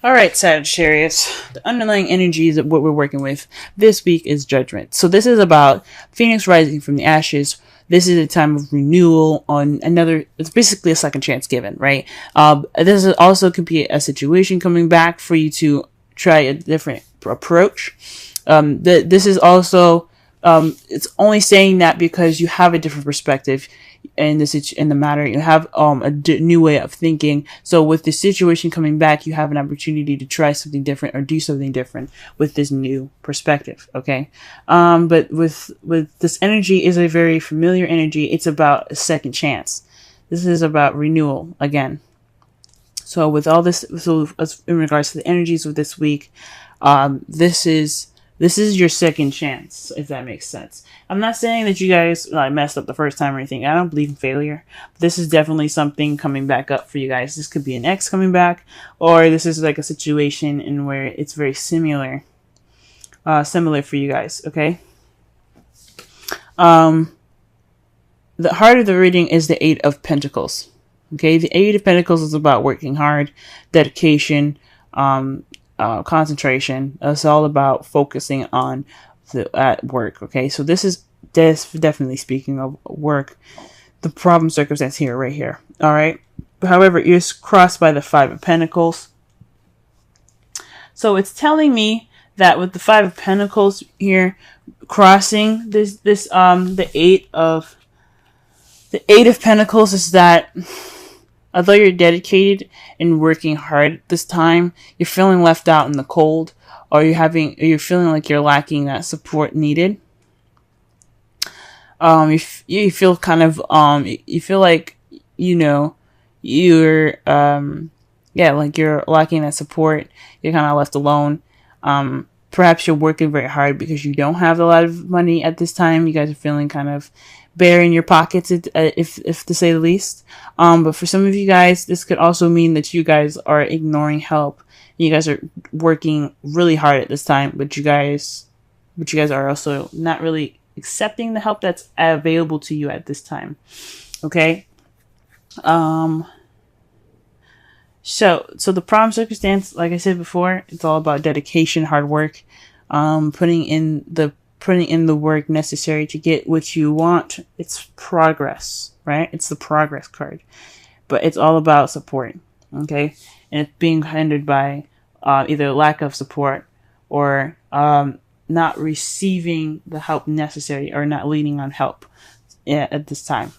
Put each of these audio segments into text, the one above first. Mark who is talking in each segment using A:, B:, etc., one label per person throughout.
A: All right, Sagittarius. The underlying energies of what we're working with this week is judgment. So this is about Phoenix rising from the ashes. This is a time of renewal on another. It's basically a second chance given, right? This also could be a situation coming back for you to try a different approach. This is also. It's only saying that because you have a different perspective in the matter. You have new way of thinking. So with the situation coming back, you have an opportunity to try something different or do something different with this new perspective. Okay. But with this energy is a very familiar energy. It's about a second chance. This is about renewal again. So with all this, so in regards to the energies of this week, this is your second chance, if that makes sense. I'm not saying that you guys messed up the first time or anything. I don't believe in failure. This is definitely something coming back up for you guys. This could be an ex coming back, or this is like a situation in where it's very similar for you guys. Okay. The heart of the reading is the Eight of Pentacles. Okay, the Eight of Pentacles is about working hard, dedication, concentration. It's all about focusing on at work. Okay, so this is definitely speaking of work. The problem circumstance here, right here. All right. However, you're crossed by the Five of Pentacles. So it's telling me that with the Five of Pentacles here, crossing the Eight of Pentacles is that although you're dedicated and working hard this time, you're feeling left out in the cold, or you're feeling like you're lacking that support needed. You feel kind of you feel like you're like you're lacking that support. You're kind of left alone. Perhaps you're working very hard because you don't have a lot of money at this time. You guys are feeling kind of bare in your pockets, if to say the least. But for some of you guys, this could also mean that you guys are ignoring help. You guys are working really hard at this time, but you guys are also not really accepting the help that's available to you at this time. Okay. So the problem circumstance, like I said before, it's all about dedication, hard work, putting in the work necessary to get what you want. It's progress, right? It's the progress card, but it's all about support. Okay. And it's being hindered by, either lack of support or, not receiving the help necessary or not leaning on help at this time.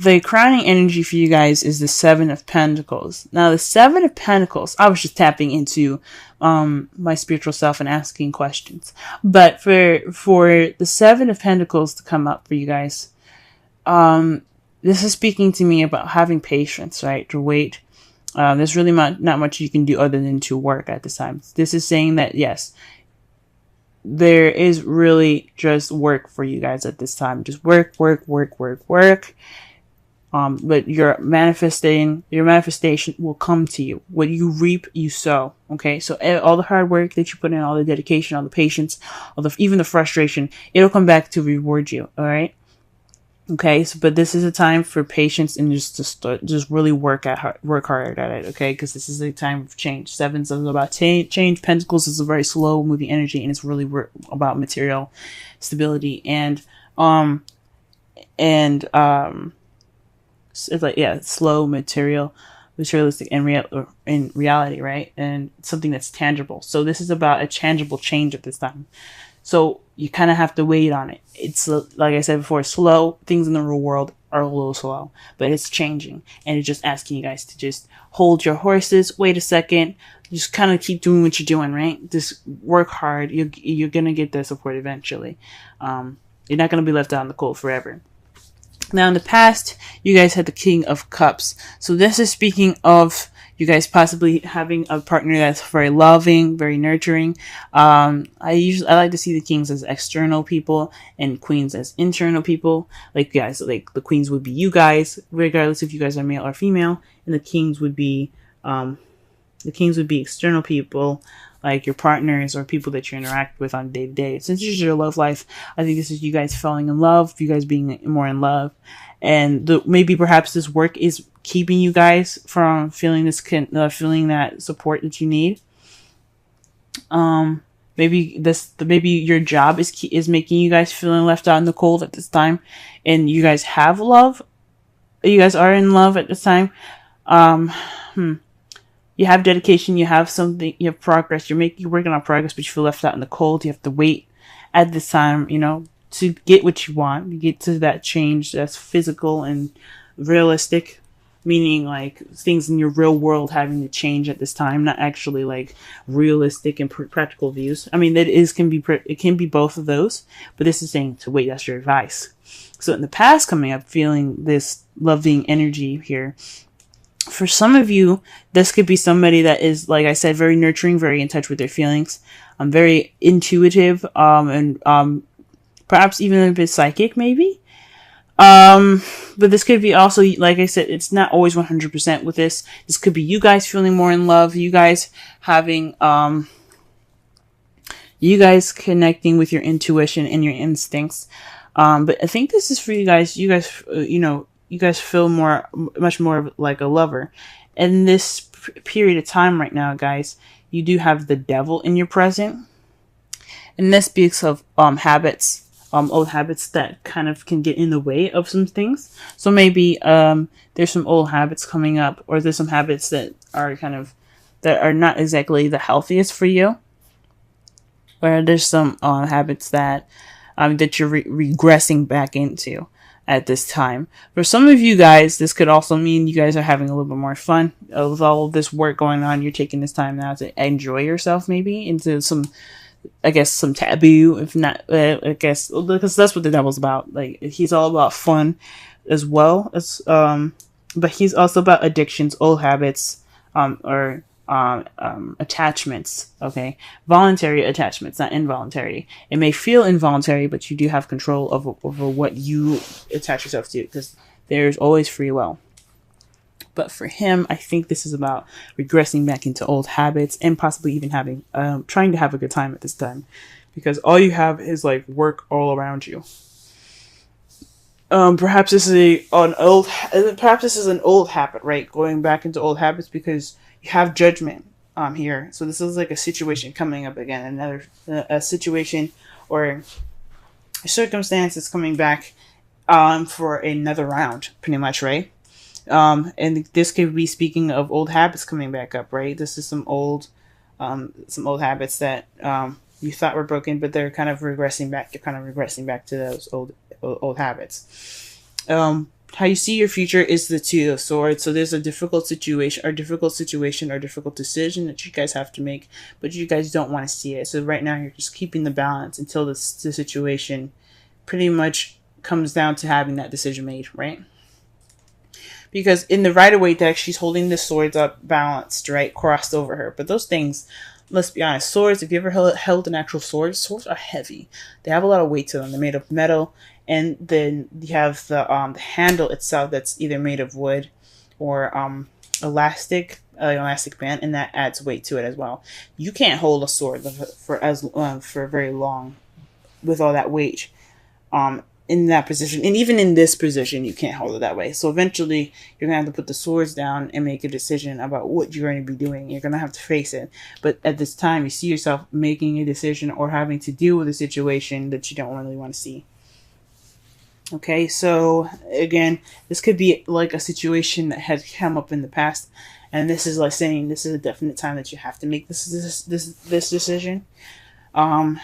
A: The crowning energy for you guys is the Seven of Pentacles. Now, the Seven of Pentacles, I was just tapping into my spiritual self and asking questions. But for the Seven of Pentacles to come up for you guys, this is speaking to me about having patience, right? To wait. There's really not much you can do other than to work at this time. This is saying that, yes, there is really just work for you guys at this time. Just work. But your manifestation will come to you. What you reap, you sow. Okay. So all the hard work that you put in, all the dedication, all the patience, even the frustration, it'll come back to reward you. All right. Okay. So, but this is a time for patience and just really work hard at it. Okay. Cause this is a time of change. Sevens is about change. Pentacles is a very slow moving energy, and it's really about material stability it's like, yeah, slow, materialistic in reality, right? And something that's tangible. So this is about a tangible change at this time. So you kind of have to wait on it. It's, like I said before, slow. Things in the real world are a little slow, but it's changing. And it's just asking you guys to just hold your horses, wait a second, just kind of keep doing what you're doing, right? Just work hard. You're going to get that support eventually. You're not going to be left out in the cold forever. Now, in the past, you guys had the King of Cups. So this is speaking of you guys possibly having a partner that's very loving, very nurturing. I like to see the kings as external people and queens as internal people. Like, guys, like the queens would be you guys, regardless if you guys are male or female, and the kings would be The kings would be external people, like your partners or people that you interact with on day to day. Since this is your love life, I think this is you guys falling in love, you guys being more in love, and maybe perhaps this work is keeping you guys from feeling feeling that support that you need. Maybe your job is making you guys feeling left out in the cold at this time, and you guys have love. You guys are in love at this time. You have dedication, you have something, you have progress, you're working on progress, but you feel left out in the cold. You have to wait at this time, to get what you want, to get to that change that's physical and realistic, meaning like things in your real world having to change at this time, not actually like realistic and practical views. I mean, it can be both of those, but this is saying to wait. That's your advice. So in the past coming up, feeling this loving energy here. For some of you, this could be somebody that is, like I said, very nurturing, very in touch with their feelings, very intuitive, and perhaps even a bit psychic, maybe. But this could be also, like I said, it's not always 100% with this. This could be you guys feeling more in love, you guys having, you guys connecting with your intuition and your instincts. But I think this is for you guys. You guys feel much more like a lover. In this period of time right now, guys, you do have the devil in your present. And this speaks of habits, old habits that kind of can get in the way of some things. So maybe there's some old habits coming up, or there's some habits that are not exactly the healthiest for you. Or there's some habits that you're regressing back into at this time. For some of you guys, this could also mean you guys are having a little bit more fun with all of this work going on. You're taking this time now to enjoy yourself, maybe into some taboo, if not, because that's what the devil's about. Like, he's all about fun as well as, but he's also about addictions, old habits, or attachments. Okay, voluntary attachments, not involuntary. It may feel involuntary, but you do have control over what you attach yourself to, because there's always free will. But for him, I think this is about regressing back into old habits, and possibly even having trying to have a good time at this time, because all you have is like work all around you. Perhaps this is an old habit, right? Going back into old habits because you have judgment here. So this is like a situation coming up again, another a situation or a circumstance is coming back for another round, pretty much, right? And this could be speaking of old habits coming back up, right? This is some old habits that you thought were broken, but they're kind of regressing back. You're kind of regressing back to those old habits. How you see your future is the Two of Swords. So there's a difficult situation or difficult decision that you guys have to make, but you guys don't want to see it. So right now you're just keeping the balance until the situation pretty much comes down to having that decision made, right? Because in the Rider-Waite deck, she's holding the swords up balanced, right? Crossed over her. But those things, let's be honest, swords, if you ever held an actual sword, swords are heavy. They have a lot of weight to them. They're made of metal. And then you have the handle itself that's either made of wood or elastic band, and that adds weight to it as well. You can't hold a sword for very long with all that weight in that position. And even in this position, you can't hold it that way. So eventually, you're going to have to put the swords down and make a decision about what you're going to be doing. You're going to have to face it. But at this time, you see yourself making a decision or having to deal with a situation that you don't really want to see. Okay, so again, this could be like a situation that had come up in the past, and this is like saying this is a definite time that you have to make this decision. Or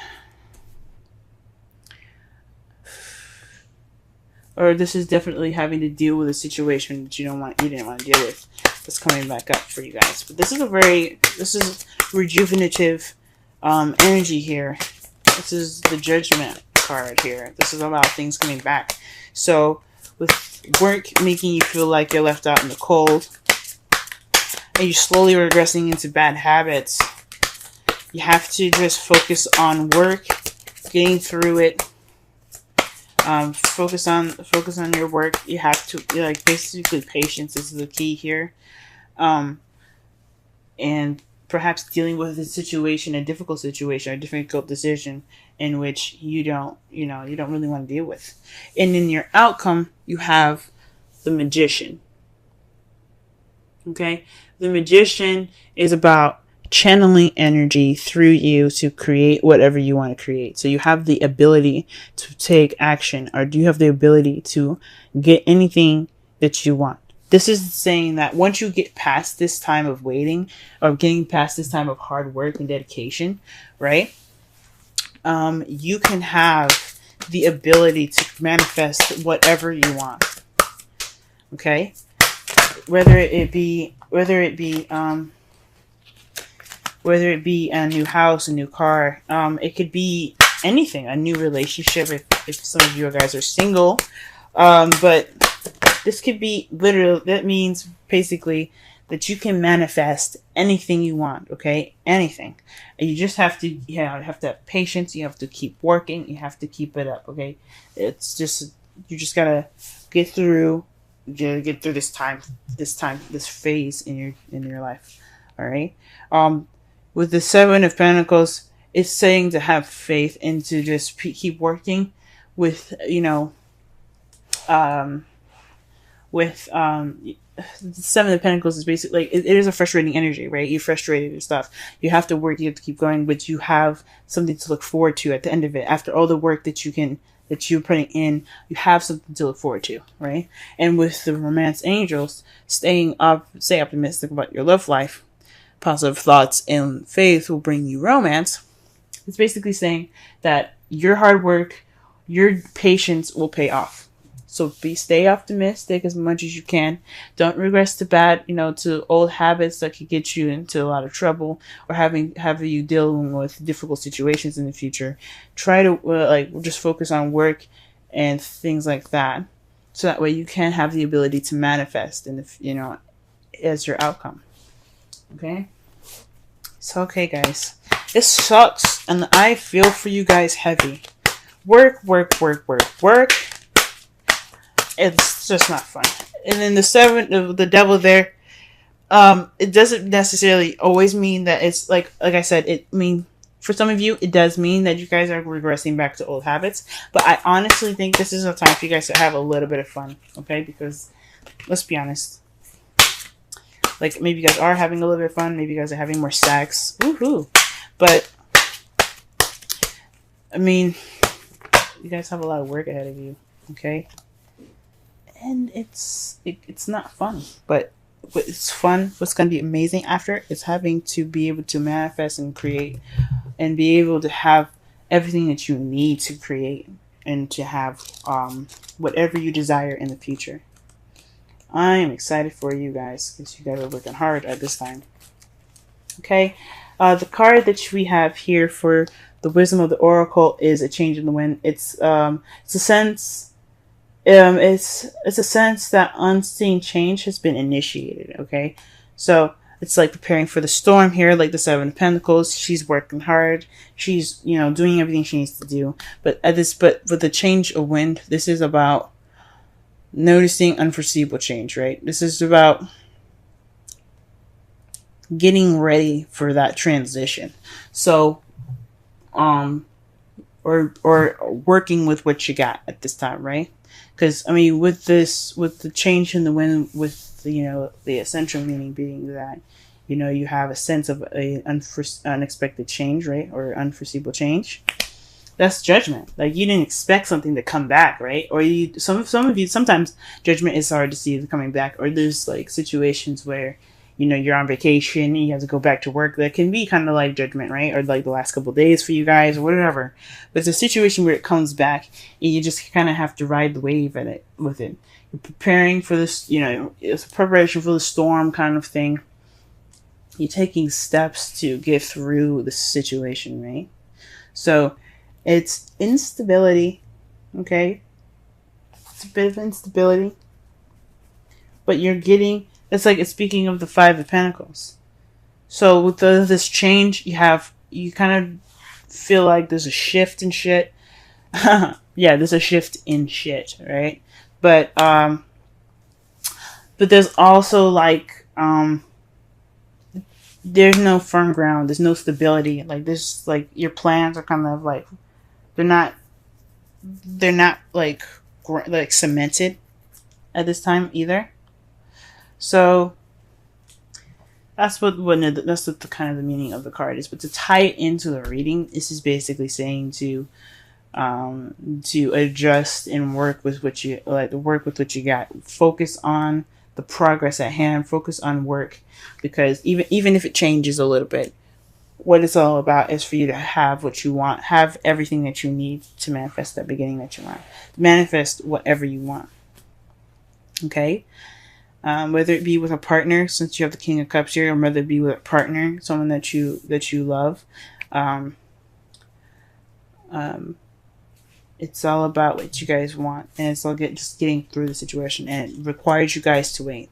A: this is definitely having to deal with a situation that you didn't want to deal with. That's coming back up for you guys. But this is rejuvenative energy here. This is the Judgment card here. This is about things coming back. So with work making you feel like you're left out in the cold, and you're slowly regressing into bad habits, you have to just focus on work, getting through it. Focus on your work. You have to, basically patience is the key here. and perhaps dealing with a situation, a difficult situation, a difficult decision in which you don't really want to deal with. And in your outcome, you have the Magician. Okay? The Magician is about channeling energy through you to create whatever you want to create. So you have the ability to take action, or do you have the ability to get anything that you want? This is saying that once you get past this time of waiting, or getting past this time of hard work and dedication, right? You can have the ability to manifest whatever you want. Okay? Whether it be a new house, a new car, it could be anything, a new relationship if some of you guys are single. But this could be literally, that means basically that you can manifest anything you want, okay? Anything. And you just have to, you have to have patience, you have to keep working, you have to keep it up, okay? It's just, you just gotta get through this phase in your life. All right. With the Seven of Pentacles, it's saying to have faith and to just keep working with, the Seven of Pentacles is basically like, it is a frustrating energy, right? You're frustrated and stuff. You have to work, you have to keep going, but you have something to look forward to at the end of it. After all the work that you're putting in, you have something to look forward to, right? And with the Romance Angels, stay optimistic about your love life. Positive thoughts and faith will bring you romance. It's basically saying that your hard work, your patience will pay off. So stay optimistic as much as you can. Don't regress to old habits that could get you into a lot of trouble, or have you dealing with difficult situations in the future. Try to just focus on work and things like that, so that way you can have the ability to manifest as your outcome. Okay. So okay, guys, this sucks, and I feel for you guys heavy. Work. It's just not fun. And then the devil there, it doesn't necessarily always mean that it's like I said, for some of you, it does mean that you guys are regressing back to old habits. But I honestly think this is a time for you guys to have a little bit of fun, okay? Because let's be honest, like maybe you guys are having a little bit of fun, maybe you guys are having more sex, woohoo! But I mean, you guys have a lot of work ahead of you, okay? And it's not fun, but it's fun. What's going to be amazing after is having to be able to manifest and create, and be able to have everything that you need to create, and to have whatever you desire in the future. I am excited for you guys, because you guys are working hard at this time. Okay, the card that we have here for the Wisdom of the Oracle is a change in the wind. It's a sense. It's a sense that unseen change has been initiated. Okay, so it's like preparing for the storm here, like the Seven of Pentacles. She's working hard. She's doing everything she needs to do. But with the change of wind, this is about noticing unforeseeable change. Right. This is about getting ready for that transition. So, or working with what you got at this time, right? Because, I mean, with the change in the wind, with the essential meaning being that, you have a sense of a unexpected change, right? Or unforeseeable change. That's judgment. Like, you didn't expect something to come back, right? Or some of you, sometimes judgment is hard to see it coming back. Or there's like situations where, you're on vacation and you have to go back to work. That can be kind of like judgment, right? Or like the last couple of days for you guys or whatever. But it's a situation where it comes back and you just kind of have to ride the wave with it. You're preparing for this, it's a preparation for the storm kind of thing. You're taking steps to get through the situation, right? So it's instability, okay? It's a bit of instability. But it's like it's speaking of the Five of Pentacles. So with this change, you kind of feel like there's a shift in shit. Yeah, there's a shift in shit, right? But there's also like there's no firm ground. There's no stability. Like this, like your plans are kind of like they're not like cemented at this time either. So that's what the kind of the meaning of the card is. But to tie it into the reading, this is basically saying to adjust and work with what you got. Focus on the progress at hand. Focus on work, because even if it changes a little bit, what it's all about is for you to have what you want, have everything that you need to manifest that beginning that you want, manifest whatever you want. Okay. Whether it be with a partner, since you have the King of Cups here, or whether it be with a partner, someone that you love, it's all about what you guys want, and it's all just getting through the situation, and it requires you guys to wait.